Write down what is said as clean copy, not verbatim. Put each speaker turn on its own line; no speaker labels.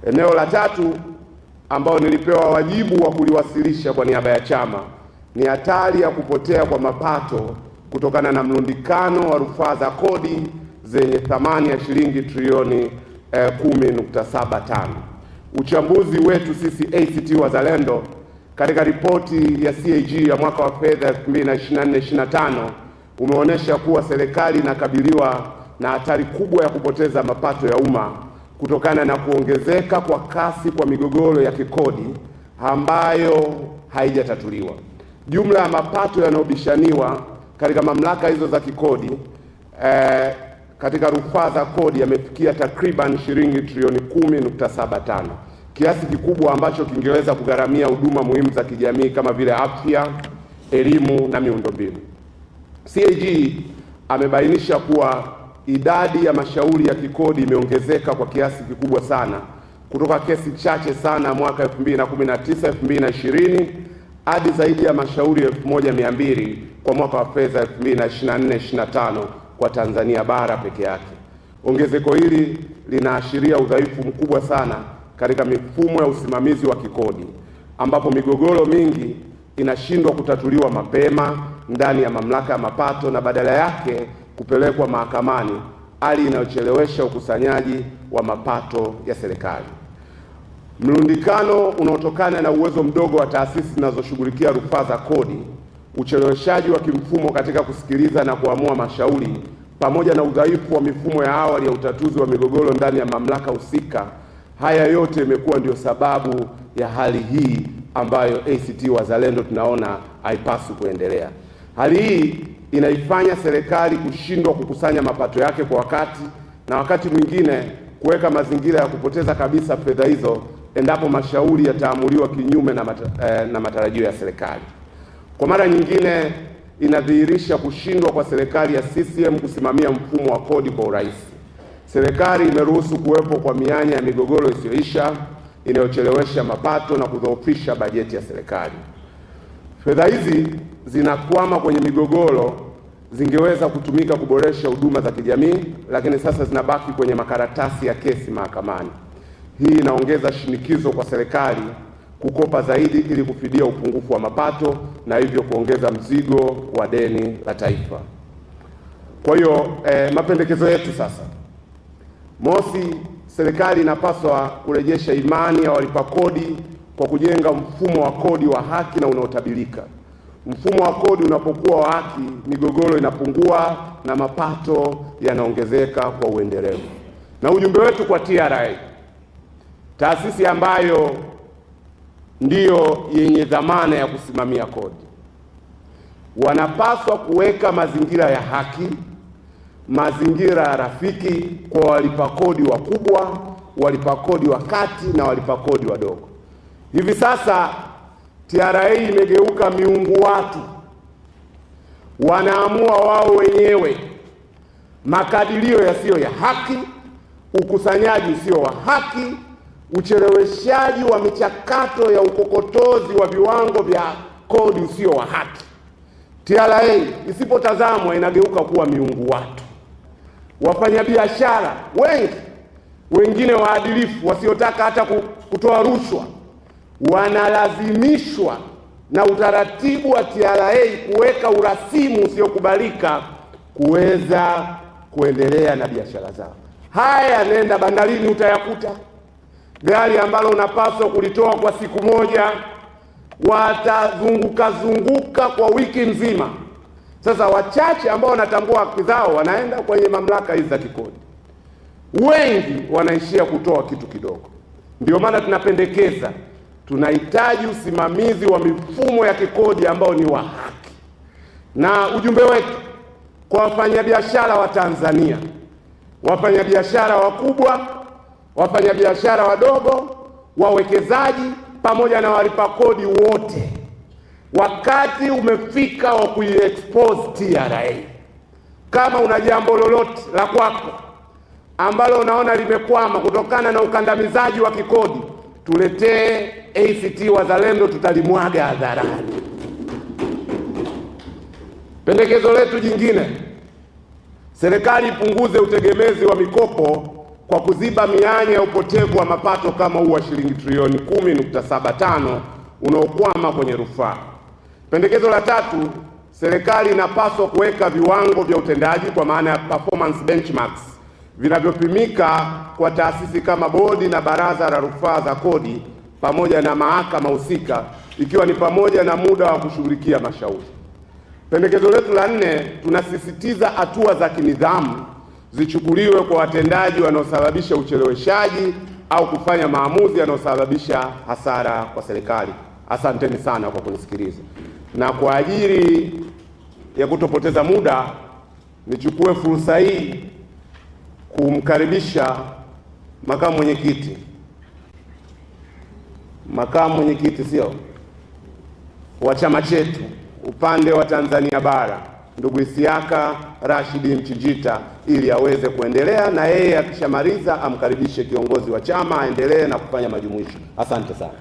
Eneo la tatu ambao nilipewa wajibu wa kuliwasilisha kwa niaba ya chama ni hatari ya kupotea kwa mapato kutokana na mlundikano wa rufaa za kodi zenye thamani ya shilingi trilioni 10.75. Uchambuzi wetu sisi ACT Wazalendo katika ripoti ya CAG ya mwaka wa fedha 2024/25 umeonyesha kuwa serikali inakabiliwa na hatari kubwa ya kupoteza mapato ya umma kutokana na kuongezeka kwa kasi kwa migogoro ya kikodi ambayo haijatatuliwa. Jumla ya mapato yanayobishaniwa katika mamlaka hizo za kikodi katika rufaa za kodi yamefikia takriban shilingi trilioni 10.75, kiasi kikubwa ambacho kingeweza kugharamia huduma muhimu za kijamii kama vile afya, elimu na miundombinu. CAG amebainisha kuwa idadi ya mashauri ya kikodi imeongezeka kwa kiasi kikubwa sana kutoka kesi chache sana mwaka 2019-2020 hadi zaidi ya mashauri 1200 kwa mwaka wa fedha 2024/25 kwa Tanzania bara peke yake. Ongezeko hili linaashiria udhaifu mkubwa sana katika mifumo ya usimamizi wa kikodi, ambapo migogoro mingi inashindwa kutatuliwa mapema ndani ya mamlaka ya mapato na badala yake kupelekwa mahakamani, hali inayochelewesha ukusanyaji wa mapato ya serikali. Mlundikano unaotokana na uwezo mdogo wa taasisi zinazoshughulikia rufaa za kodi, ucheleweshaji wa kimfumo katika kusikiliza na kuamua mashauri, pamoja na udhaifu wa mifumo ya awali ya utatuzi wa migogoro ndani ya mamlaka husika, haya yote imekuwa ndio sababu ya hali hii ambayo ACT Wazalendo tunaona haipaswi kuendelea. Hali hii inaifanya serikali kushindwa kukusanya mapato yake kwa wakati na wakati mwingine kuweka mazingira ya kupoteza kabisa fedha hizo endapo mashauri yataamuliwa kinyume na matarajio ya serikali. Kwa mara nyingine inadhihirisha kushindwa kwa serikali ya CCM kusimamia mfumo wa kodi kwa urahisi. Serikali imeruhusu kuwepo kwa mianya ya migogoro isiyoisha inayochelewesha mapato na kudhoofisha bajeti ya serikali. Fedha hizi zinakwama kwenye migogoro zingeweza kutumika kuboresha huduma za kijamii, lakini sasa zinabaki kwenye makaratasi ya kesi mahakamani. Hii inaongeza shinikizo kwa serikali kukopa zaidi ili kufidia upungufu wa mapato na hivyo kuongeza mzigo wa deni la taifa. Kwa hiyo mapendekezo yetu sasa: mosi, serikali inapaswa kurejesha imani ya walipa kodi kwa kujenga mfumo wa kodi wa haki na unaotabirika. Mfumo wa kodi unapokuwa wa haki, migogoro inapungua na mapato yanaongezeka kwa uendelevu. Na ujumbe wetu kwa TRA, taasisi ambayo ndiyo yenye dhamana ya kusimamia kodi, wanapaswa kuweka mazingira ya haki, mazingira rafiki kwa walipa kodi wakubwa, walipa kodi wa kati na walipa kodi wadogo. Hivi sasa TRA imegeuka miungu watu, wanaamua wao wenyewe makadirio yasiyo ya haki, ukusanyaji usio wa haki, ucheleweshaji wa michakato ya ukokotozi wa viwango vya kodi usio wa haki. TRA isipotazamwa inageuka kuwa miungu watu. Wafanyabiashara wengi, wengine waadilifu wasiotaka hata kutoa rushwa, wanalazimishwa na utaratibu wa TRA kuweka urasimu usiokubalika kuweza kuendelea na biashara zao. Haya, nenda bandarini utayakuta. Gari ambalo unapaswa kulitoa kwa siku moja watazunguka kwa wiki nzima. Sasa wachache ambao wanatambua haki zao wanaenda kwenye mamlaka hizi za kikodi, wengi wanaishia kutoa kitu kidogo. Ndio maana tunapendekeza, tunahitaji usimamizi wa mifumo ya kikodi ambao ni wa haki. Na ujumbe wetu kwa wafanyabiashara wa Tanzania, wafanyabiashara wakubwa, wafanyabiashara wadogo, wawekezaji pamoja na walipa kodi wote, wakati umefika wa kuiexpose TRA. Kama una jambo lolote la kwako ambalo unaona limekwama kutokana na ukandamizaji wa kikodi, tuletee ACT Wazalendo, tutalimwaga hadharani. Pendekezo letu jingine, serikali ipunguze utegemezi wa mikopo kwa kuziba mianya ya upotevu wa mapato kama huu wa shilingi trilioni 10.75 unaokwama kwenye rufaa. Pendekezo la tatu, serikali inapaswa kuweka viwango vya utendaji kwa maana ya performance benchmarks vinavyopimika kwa taasisi kama bodi na baraza la rufaa za kodi pamoja na mahakama husika, ikiwa ni pamoja na muda wa kushughulikia mashauri. Pendekezo letu la nne, tunasisitiza hatua za kinidhamu zichukuliwe kwa watendaji wanaosababisha ucheleweshaji au kufanya maamuzi yanayosababisha hasara kwa serikali. Asanteni sana kwa kunisikiliza. Na kwa ajili ya kutopoteza muda, nichukue fursa hii kumkaribisha makamu mwenyekiti sio wa chama chetu upande wa Tanzania Bara, ndugu Isiaka Rashidi Mchinjita, ili aweze kuendelea, na yeye akishamaliza amkaribishe kiongozi wa chama aendelee na kufanya majumuisho. Asante sana.